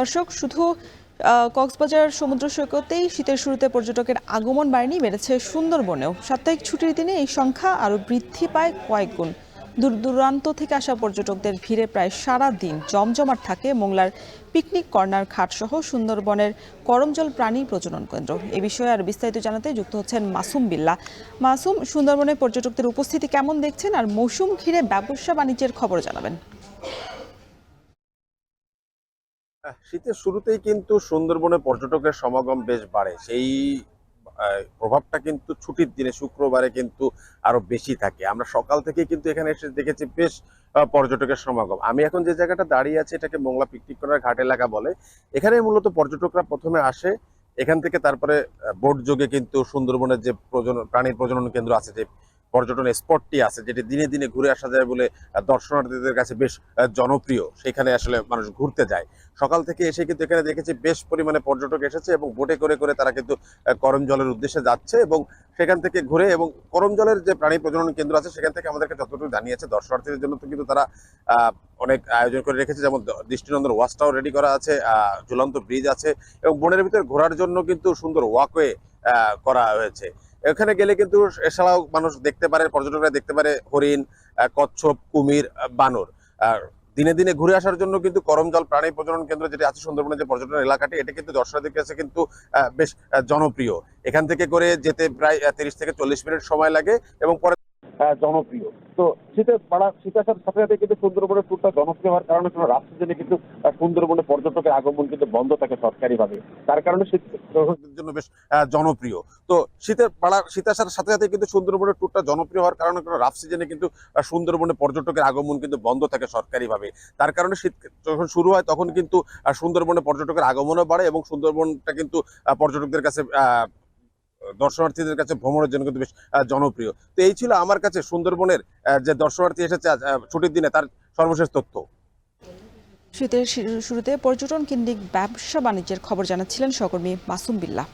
দর্শক, শুধু কক্সবাজার সমুদ্র সৈকতেই শীতের শুরুতে পর্যটকের আগমন বাড়েনি, বেড়েছে সুন্দরবনেও। সাপ্তাহিক ছুটির দিনে এই সংখ্যা আরও বৃদ্ধি পায় কয়েক গুণ। দূর দূরান্ত থেকে আসা পর্যটকদের ভিড়ে প্রায় সারা দিন জমজমাট থাকে মোংলার পিকনিক কর্নার ঘাটসহ সুন্দরবনের করমজল প্রাণী প্রজনন কেন্দ্র। এ বিষয়ে আরও বিস্তারিত জানাতে যুক্ত হচ্ছেন মাসুম বিল্লাহ। মাসুম, সুন্দরবনে পর্যটকদের উপস্থিতি কেমন দেখছেন, আর মৌসুম ঘিরে ব্যবসা বাণিজ্যের খবর জানাবেন। শীতের শুরুতেই কিন্তু সুন্দরবনে পর্যটকের সমাগম বেশ বাড়ে। সেই প্রভাবটা কিন্তু ছুটির দিনে শুক্রবারে কিন্তু আরো বেশি থাকে। আমরা সকাল থেকে কিন্তু এখানে এসে দেখেছি বেশ পর্যটকের সমাগম। আমি এখন যে জায়গাটা দাঁড়িয়ে আছি এটাকে মোংলা পিকনিক করার ঘাট এলাকা বলে। এখানে মূলত পর্যটকরা প্রথমে আসে, এখান থেকে তারপরে বোট যোগে কিন্তু সুন্দরবনের যে প্রাণীর প্রজনন কেন্দ্র আছে, যে পর্যটন স্পটটি আছে, যেটি দিনে দিনে ঘুরে আসা যায় বলে দর্শনার্থীদের কাছে বেশ জনপ্রিয়, সেখানে আসলে মানুষ ঘুরতে যায়। সকাল থেকে এসে কিন্তু এখানে দেখেছি বেশ পরিমাণে পর্যটক এসেছে এবং বোটে করে করে তারা কিন্তু করমজলের উদ্দেশ্যে যাচ্ছে এবং সেখান থেকে ঘুরে, এবং করমজলের যে প্রাণী প্রজনন কেন্দ্র আছে সেখান থেকে আমাদেরকে যতটুকু জানিয়েছে দর্শনার্থীদের জন্য তো কিন্তু তারা অনেক আয়োজন করে রেখেছে। যেমন দৃষ্টিনন্দন ওয়াচ টাওয়ার রেডি করা আছে, ঝুলন্ত ব্রিজ আছে এবং বনের ভিতরে ঘোরার জন্য কিন্তু সুন্দর ওয়াকওয়ে করা হয়েছে। এখানে গেলে কিন্তু এছাড়াও মানুষ দেখতে পারে, পর্যটকরা দেখতে পারে হরিণ, কচ্ছপ, কুমির, বানর। আর দিনে দিনে ঘুরে আসার জন্য কিন্তু করমজল প্রাণী প্রজনন কেন্দ্র যেটি আছে সুন্দরবনের যে পর্যটন এলাকাটি, এটা কিন্তু দর্শনার্থীদের কাছে কিন্তু বেশ জনপ্রিয়। এখান থেকে করে যেতে প্রায় 30 থেকে 40 মিনিট সময় লাগে এবং পরে জনপ্রিয়। তো শীত আসার সাথে সাথে কিন্তু সুন্দরবনের ট্যুরটা জনপ্রিয় হওয়ার কারণে কোনো রাত সিজনে কিন্তু সুন্দরবনে পর্যটকের আগমন কিন্তু বন্ধ থাকে সরকারিভাবে। তার কারণে শীত দর্শকদের জন্য বেশ জনপ্রিয়। তো শীত আসার সাথে সাথে কিন্তু সুন্দরবনের ট্যুরটা জনপ্রিয় হওয়ার কারণে কোনো রাফ সিজনে কিন্তু সুন্দরবনে পর্যটকের আগমন কিন্তু বন্ধ থাকে সরকারিভাবে। তার কারণে শীত যখন শুরু হয় তখন কিন্তু সুন্দরবনে পর্যটকের আগমনও বাড়ে এবং সুন্দরবনটা কিন্তু পর্যটকদের কাছে দর্শনার্থীদের কাছে ভ্রমণের জন্য কিন্তু বেশ জনপ্রিয়। তো এই ছিল আমার কাছে সুন্দরবনের যে দর্শনার্থী এসেছে ছুটির দিনে তার সর্বশেষ তথ্য। শীতের শুরুতে পর্যটন কেন্দ্রিক ব্যবসা বাণিজ্যের খবর জানাচ্ছিলেন সহকর্মী মাসুম বিল্লাহ।